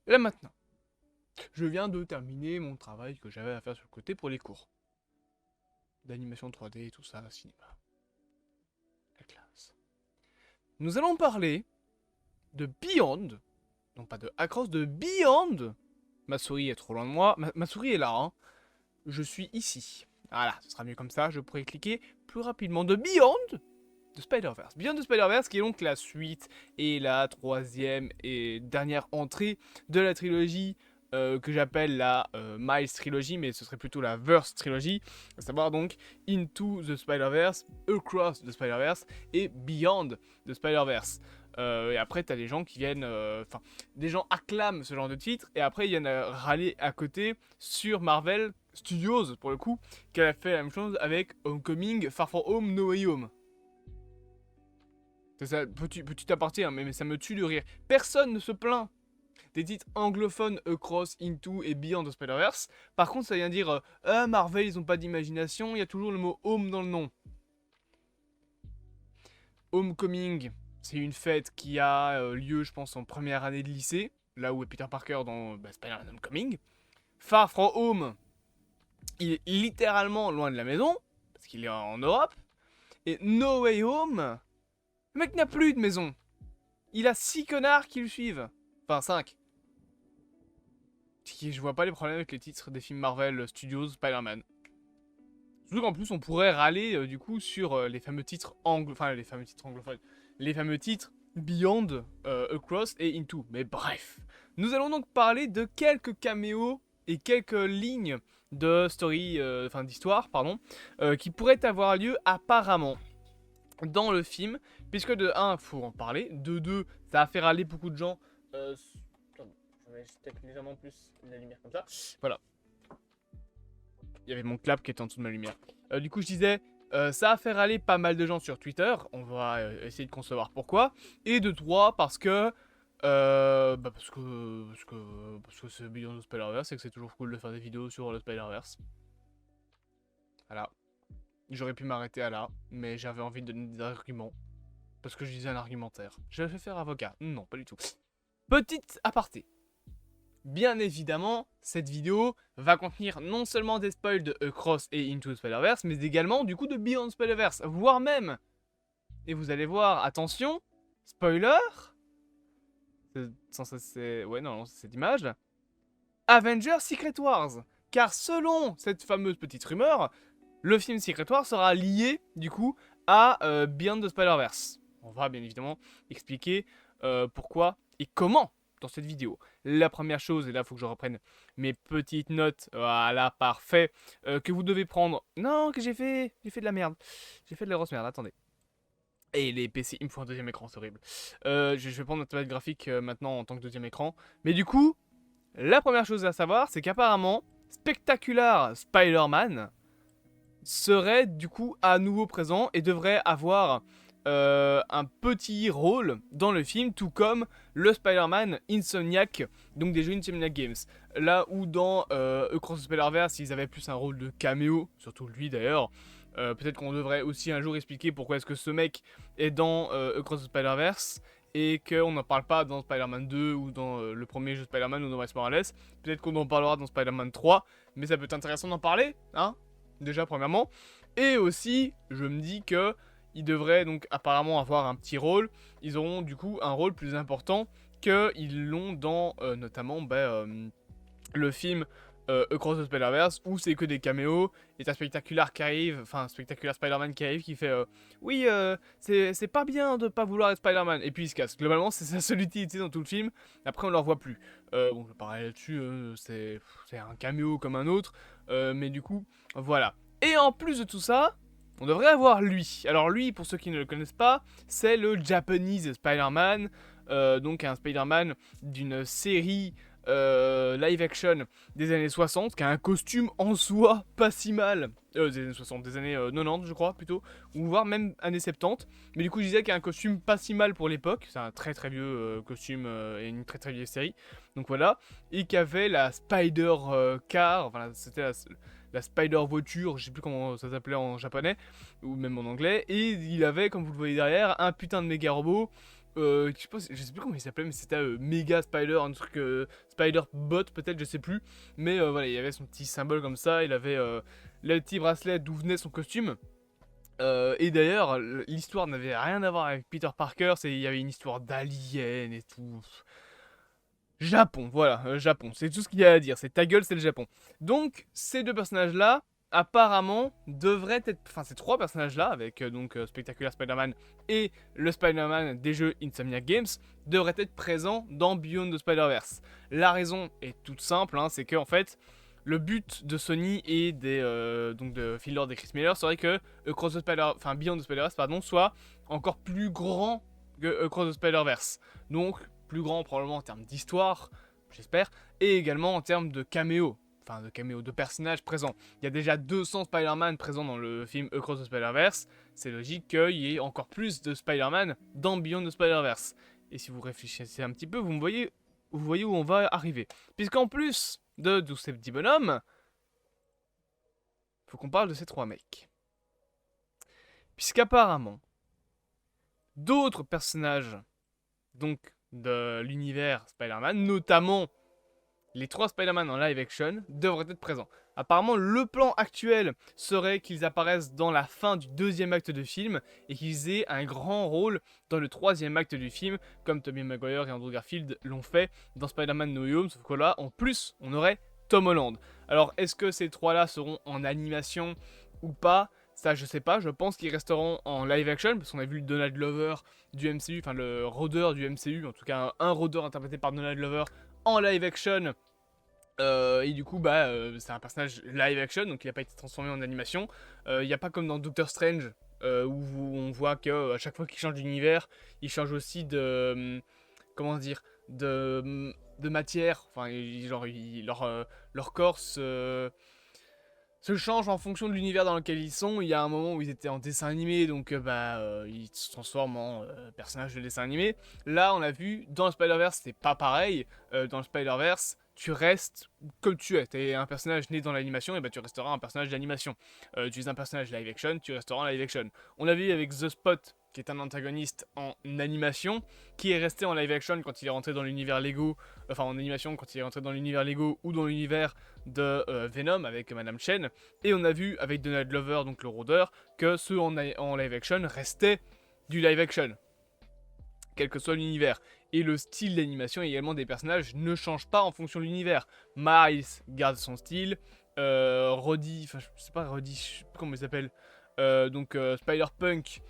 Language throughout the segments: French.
Là maintenant, je viens de terminer mon travail que j'avais à faire sur le côté pour les cours. D'animation 3D et tout ça, cinéma. La classe. Nous allons parler de Beyond. Non pas de Across, de Beyond. Ma souris est trop loin de moi. Ma souris est là, hein. Je suis ici. Voilà, ce sera mieux comme ça, je pourrai cliquer plus rapidement. De Beyond de Spider-Verse. Beyond de Spider-Verse qui est donc la suite et la troisième et dernière entrée de la trilogie que j'appelle la Miles Trilogy, mais ce serait plutôt la Verse Trilogy, à savoir donc Into the Spider-Verse, Across the Spider-Verse et Beyond the Spider-Verse. Et après, t'as des gens qui viennent, des gens acclament ce genre de titre, et après ils viennent râler à côté sur Marvel Studios, pour le coup, qui a fait la même chose avec Homecoming, Far From Home, No Way Home. C'est ça, petit aparté, hein, mais ça me tue de rire. Personne ne se plaint des titres anglophones Across, Into et Beyond the Spider-Verse. Par contre, ça vient dire Marvel, ils ont pas d'imagination, il y a toujours le mot home dans le nom. Homecoming, c'est une fête qui a lieu, je pense, en première année de lycée, là où est Peter Parker dans Spider-Man Homecoming. Far From Home, il est littéralement loin de la maison, parce qu'il est en Europe. Et No Way Home, le mec n'a plus de maison. Il a 6 connards qui le suivent. Enfin, 5. Je vois pas les problèmes avec les titres des films Marvel Studios Spider-Man. Surtout qu'en plus, on pourrait râler du coup sur les fameux titres les fameux titres anglophones. Les fameux titres Beyond, Across et Into. Mais bref. Nous allons donc parler de quelques caméos et quelques lignes de story, d'histoire, pardon, qui pourraient avoir lieu apparemment dans le film, puisque de 1, faut en parler, de 2, ça a fait râler beaucoup de gens. Je vais peut-être légèrement plus la lumière comme ça. Voilà. Il y avait mon clap qui était en dessous de ma lumière. Du coup, je disais, ça a fait râler pas mal de gens sur Twitter. On va essayer de concevoir pourquoi. Et de 3, parce que. Parce que c'est Beyond the Spider-Verse et que c'est toujours cool de faire des vidéos sur le Spider-Verse. Voilà. J'aurais pu m'arrêter à là, mais j'avais envie de donner des arguments. Parce que je disais un argumentaire. Je vais faire avocat. Non, pas du tout. Petite aparté. Bien évidemment, cette vidéo va contenir non seulement des spoils de Across et Into the Spider-Verse, mais également du coup de Beyond Spider-Verse, voire même, et vous allez voir, attention, spoiler, ouais non, c'est cette image, Avengers Secret Wars, car selon cette fameuse petite rumeur, le film Secret Wars sera lié du coup à Beyond the Spider-Verse. On va bien évidemment expliquer pourquoi et comment dans cette vidéo. La première chose, et là il faut que je reprenne mes petites notes, voilà, parfait, que vous devez prendre. Non, que j'ai fait de la merde. J'ai fait de la grosse merde, attendez. Et les PC, il me faut un deuxième écran, c'est horrible. Je vais prendre ma tablette graphique maintenant en tant que deuxième écran. Mais du coup, la première chose à savoir, c'est qu'apparemment, Spectacular Spider-Man serait du coup à nouveau présent et devrait avoir un petit rôle dans le film, tout comme le Spider-Man Insomniac, donc des jeux Insomniac Games. Là où dans Across the Spider-Verse, ils avaient plus un rôle de caméo, surtout lui d'ailleurs. Peut-être qu'on devrait aussi un jour expliquer pourquoi est-ce que ce mec est dans Across the Spider-Verse et qu'on n'en parle pas dans Spider-Man 2 ou dans le premier jeu Spider-Man ou dans Miles Morales. Peut-être qu'on en parlera dans Spider-Man 3, mais ça peut être intéressant d'en parler, hein, déjà premièrement. Et aussi, je me dis que ils devraient donc apparemment avoir un petit rôle. Ils auront du coup un rôle plus important qu'ils l'ont dans notamment le film Across the Spider-Verse où c'est que des caméos et t'as Spectacular qui arrive, enfin Spectacular Spider-Man qui arrive qui fait oui c'est pas bien de pas vouloir être Spider-Man et puis il se casse. Globalement c'est sa seule utilité dans tout le film. Après on le revoit plus. Bon je parler là-dessus, c'est un caméo comme un autre, mais du coup voilà. Et en plus de tout ça, on devrait avoir lui. Alors lui, pour ceux qui ne le connaissent pas, c'est le Japanese Spider-Man, donc un Spider-Man d'une série live action des années 60, qui a un costume en soi pas si mal. Des années 60, des années 90 je crois plutôt, ou voire même années 70. Mais du coup je disais qu'il a un costume pas si mal pour l'époque, c'est un très très vieux costume et une très très vieille série. Donc voilà, et qui avait la Spider Car, enfin c'était la Spider voiture, je sais plus comment ça s'appelait en japonais, ou même en anglais, et il avait, comme vous le voyez derrière, un putain de méga robot je sais plus comment il s'appelait, mais c'était Mega Spider, un truc Spider Bot peut-être, je sais plus. Mais voilà, il y avait son petit symbole comme ça, il avait le petit bracelet d'où venait son costume. Et d'ailleurs, l'histoire n'avait rien à voir avec Peter Parker, il y avait une histoire d'alien et tout. Japon, voilà, Japon, c'est tout ce qu'il y a à dire, c'est ta gueule, c'est le Japon. Donc, ces deux personnages-là, apparemment, devraient être... Enfin, ces trois personnages-là, avec Spectacular Spider-Man et le Spider-Man des jeux Insomniac Games, devraient être présents dans Beyond the Spider-Verse. La raison est toute simple, hein, c'est que, en fait, le but de Sony et de Phil Lord et Chris Miller serait que Beyond the Spider-Verse, soit encore plus grand que Across the Spider-Verse. Donc, plus grand probablement en termes d'histoire, j'espère, et également en termes de caméos, de personnages présents. Il y a déjà 200 Spider-Man présents dans le film Across the Spider-Verse, c'est logique qu'il y ait encore plus de Spider-Man dans Beyond the Spider-Verse. Et si vous réfléchissez un petit peu, vous voyez où on va arriver. Puisqu'en plus de tous ces petits bonhommes, faut qu'on parle de ces trois mecs. Puisqu'apparemment, d'autres personnages, donc de l'univers Spider-Man, notamment les trois Spider-Man en live action, devraient être présents. Apparemment, le plan actuel serait qu'ils apparaissent dans la fin du deuxième acte de film et qu'ils aient un grand rôle dans le troisième acte du film, comme Tobey Maguire et Andrew Garfield l'ont fait dans Spider-Man No Way Home, sauf que là, en plus, on aurait Tom Holland. Alors, est-ce que ces trois-là seront en animation ou pas ? Ça, je sais pas, je pense qu'ils resteront en live action, parce qu'on a vu le Donald Glover du MCU, enfin le rôdeur du MCU, en tout cas un rôdeur interprété par Donald Glover en live action. Et du coup, c'est un personnage live action, donc il n'a pas été transformé en animation. Il n'y a pas comme dans Doctor Strange, où on voit qu'à chaque fois qu'il change d'univers, il change aussi de... comment dire, de matière. Enfin, leur corps se change en fonction de l'univers dans lequel ils sont. Il y a un moment où ils étaient en dessin animé, donc ils se transforment en personnages de dessin animé. Là, on a vu, dans le Spider-Verse, c'est pas pareil. Dans le Spider-Verse, tu restes comme tu es. T'es un personnage né dans l'animation, et tu resteras un personnage d'animation. Tu es un personnage live action, tu resteras en live action. On l'a vu avec The Spot, qui est un antagoniste en animation, qui est resté en live action quand il est rentré dans l'univers Lego, enfin en animation quand il est rentré dans l'univers Lego ou dans l'univers de Venom avec Madame Chen. Et on a vu avec Donald Glover, donc le rôdeur, que ceux en live action restaient du live action, quel que soit l'univers. Et le style d'animation également des personnages ne change pas en fonction de l'univers. Miles garde son style, Roddy, enfin je sais pas Roddy, je sais plus comment il s'appelle, Spider-Punk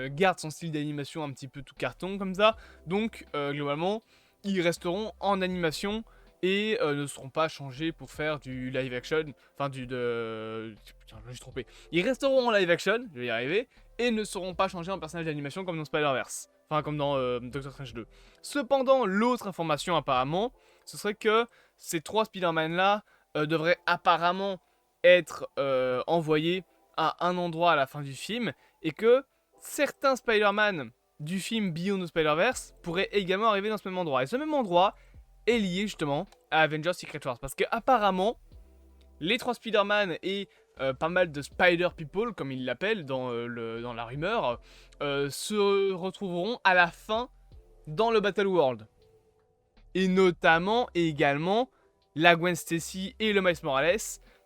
garde son style d'animation un petit peu tout carton comme ça. Donc globalement, ils resteront en animation et ne seront pas changés pour faire du live action. Enfin putain, je me suis trompé. Ils resteront en live action, je vais y arriver, et ne seront pas changés en personnages d'animation comme dans Spider-Verse. Enfin comme dans Doctor Strange 2. Cependant, l'autre information apparemment, ce serait que ces trois Spider-Man là devraient apparemment être envoyés à un endroit à la fin du film, et que certains Spider-Man du film Beyond the Spider-Verse pourraient également arriver dans ce même endroit. Et ce même endroit est lié justement à Avengers Secret Wars. Parce que apparemment, les trois Spider-Man et pas mal de Spider People, comme ils l'appellent dans la rumeur, se retrouveront à la fin dans le Battle World. Et notamment, et également, la Gwen Stacy et le Miles Morales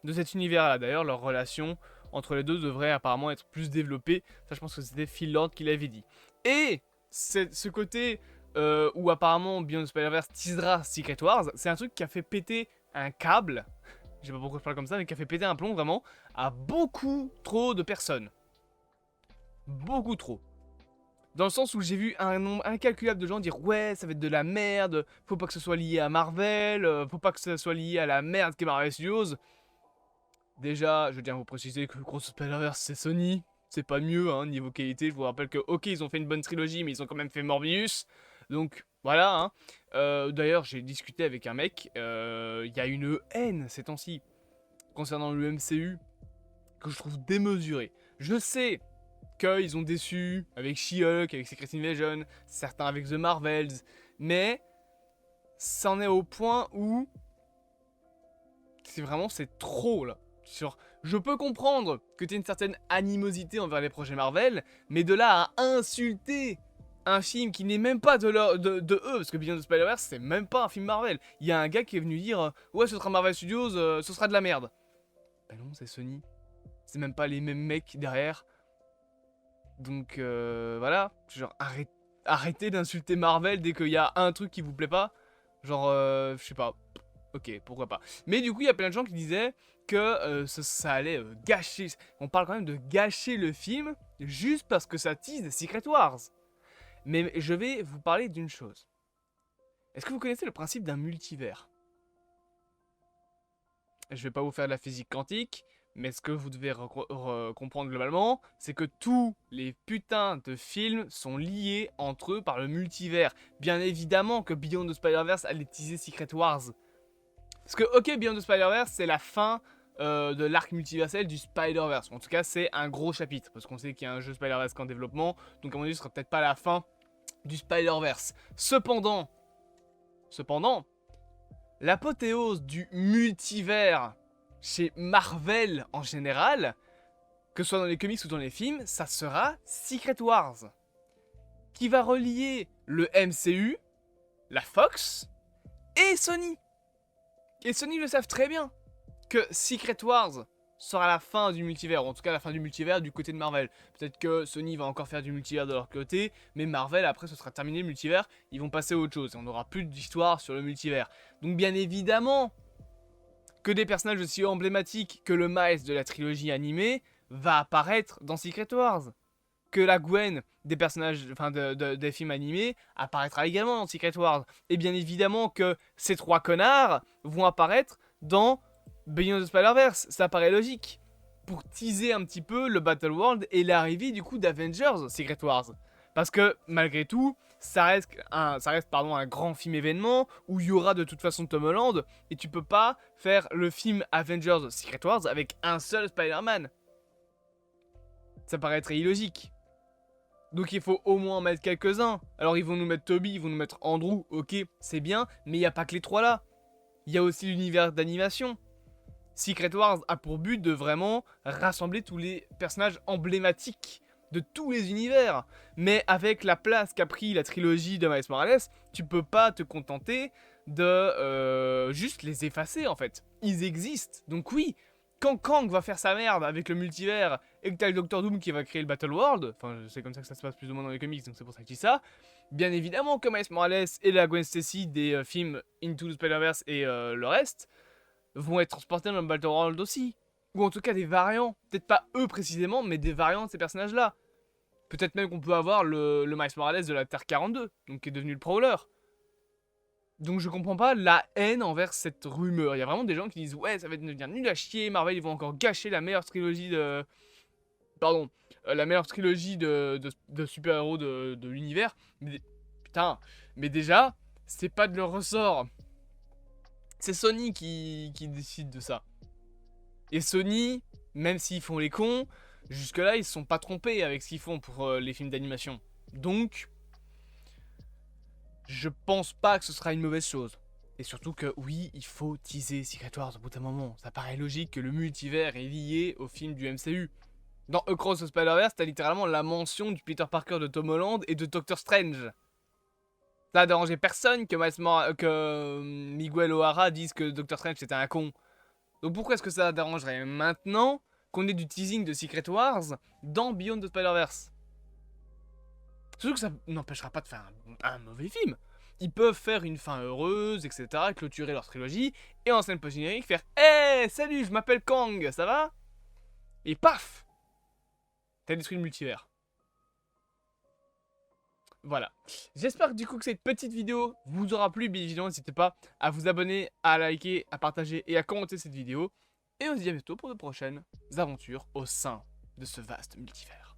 de cet univers-là. D'ailleurs, leur relation entre les deux devrait apparemment être plus développée. Ça, je pense que c'était Phil Lord qui l'avait dit. Et ce côté où apparemment Beyond Spider-Verse teasera Secret Wars, c'est un truc qui a fait péter un câble, je sais pas pourquoi je parle comme ça, mais qui a fait péter un plomb vraiment à beaucoup trop de personnes. Beaucoup trop. Dans le sens où j'ai vu un nombre incalculable de gens dire ouais, ça va être de la merde, faut pas que ce soit lié à Marvel, faut pas que ce soit lié à la merde qu'est Marvel Studios. Déjà, je tiens à vous préciser que Cross Spider-Verse c'est Sony, c'est pas mieux hein, niveau qualité. Je vous rappelle que ok, ils ont fait une bonne trilogie, mais ils ont quand même fait Morbius. Donc voilà. Hein. D'ailleurs, j'ai discuté avec un mec, il y a une haine ces temps-ci concernant le MCU que je trouve démesurée. Je sais qu'ils ont déçu avec She-Hulk, avec Secret Invasion, certains avec The Marvels, mais ça en est au point où c'est trop là. Je peux comprendre que tu aies une certaine animosité envers les projets Marvel, mais de là à insulter un film qui n'est même pas de eux, parce que Beyond the Spider-Verse, c'est même pas un film Marvel. Il y a un gars qui est venu dire ouais, ce sera Marvel Studios, ce sera de la merde. Ben non, c'est Sony. C'est même pas les mêmes mecs derrière. Donc voilà, genre arrêtez d'insulter Marvel dès qu'il y a un truc qui vous plaît pas. Genre, je sais pas. Ok, pourquoi pas. Mais du coup, il y a plein de gens qui disaient que ça allait gâcher. On parle quand même de gâcher le film juste parce que ça tease des Secret Wars. Mais je vais vous parler d'une chose. Est-ce que vous connaissez le principe d'un multivers? Je vais pas vous faire de la physique quantique, mais ce que vous devez comprendre globalement, c'est que tous les putains de films sont liés entre eux par le multivers. Bien évidemment que Beyond the Spider-Verse allait teaser Secret Wars. Parce que, ok, Beyond the Spider-Verse, c'est la fin de l'arc multiversel du Spider-Verse. En tout cas, c'est un gros chapitre, parce qu'on sait qu'il y a un jeu Spider-Verse en développement, donc à mon avis, ce sera peut-être pas la fin du Spider-Verse. Cependant, l'apothéose du multivers chez Marvel en général, que ce soit dans les comics ou dans les films, ça sera Secret Wars, qui va relier le MCU, la Fox et Sony. Et Sony le savent très bien que Secret Wars sera la fin du multivers, ou en tout cas la fin du multivers du côté de Marvel. Peut-être que Sony va encore faire du multivers de leur côté, mais Marvel, après, ce sera terminé le multivers, ils vont passer à autre chose, et on n'aura plus d'histoire sur le multivers. Donc bien évidemment que des personnages aussi emblématiques que le Miles de la trilogie animée va apparaître dans Secret Wars. Que la Gwen des personnages, enfin des films animés apparaîtra également dans Secret Wars. Et bien évidemment que ces trois connards vont apparaître dans Beyond the Spider-Verse, ça paraît logique. Pour teaser un petit peu le Battle World et l'arrivée du coup d'Avengers Secret Wars. Parce que malgré tout, ça reste un grand film événement où il y aura de toute façon Tom Holland et tu peux pas faire le film Avengers Secret Wars avec un seul Spider-Man. Ça paraîtrait illogique. Donc il faut au moins en mettre quelques-uns. Alors ils vont nous mettre Toby, ils vont nous mettre Andrew, ok, c'est bien, mais il n'y a pas que les trois là. Il y a aussi l'univers d'animation. Secret Wars a pour but de vraiment rassembler tous les personnages emblématiques de tous les univers. Mais avec la place qu'a pris la trilogie de Miles Morales, tu peux pas te contenter de juste les effacer en fait. Ils existent, donc oui. Quand Kang va faire sa merde avec le multivers et que t'as le Docteur Doom qui va créer le Battle World, enfin c'est comme ça que ça se passe plus ou moins dans les comics, donc c'est pour ça que je dis ça, bien évidemment que Miles Morales et la Gwen Stacy des films Into the Spider-Verse et le reste vont être transportés dans le Battle World aussi. Ou en tout cas des variants, peut-être pas eux précisément, mais des variants de ces personnages-là. Peut-être même qu'on peut avoir le Miles Morales de la Terre 42, donc qui est devenu le Prowler. Donc je comprends pas la haine envers cette rumeur. Il y a vraiment des gens qui disent ouais, ça va devenir nul à chier, Marvel ils vont encore gâcher la meilleure trilogie de... Pardon, la meilleure trilogie de super-héros de l'univers. Mais putain, mais déjà, c'est pas de leur ressort. C'est Sony qui décide de ça. Et Sony, même s'ils font les cons, jusque-là ils se sont pas trompés avec ce qu'ils font pour les films d'animation. Donc... je pense pas que ce sera une mauvaise chose. Et surtout que oui, il faut teaser Secret Wars au bout d'un moment. Ça paraît logique que le multivers est lié au film du MCU. Dans Across the Spider-Verse, t'as littéralement la mention du Peter Parker de Tom Holland et de Doctor Strange. Ça a dérangé personne que Miguel O'Hara dise que Doctor Strange c'était un con. Donc pourquoi est-ce que ça dérangerait maintenant qu'on ait du teasing de Secret Wars dans Beyond the Spider-Verse? Surtout que ça n'empêchera pas de faire un mauvais film. Ils peuvent faire une fin heureuse, etc., clôturer leur trilogie, et en scène post-générique faire « Hey, salut, je m'appelle Kang, ça va ?» Et paf, t'as détruit le multivers. Voilà. J'espère que du coup que cette petite vidéo vous aura plu. Bien évidemment, n'hésitez pas à vous abonner, à liker, à partager et à commenter cette vidéo. Et on se dit à bientôt pour de prochaines aventures au sein de ce vaste multivers.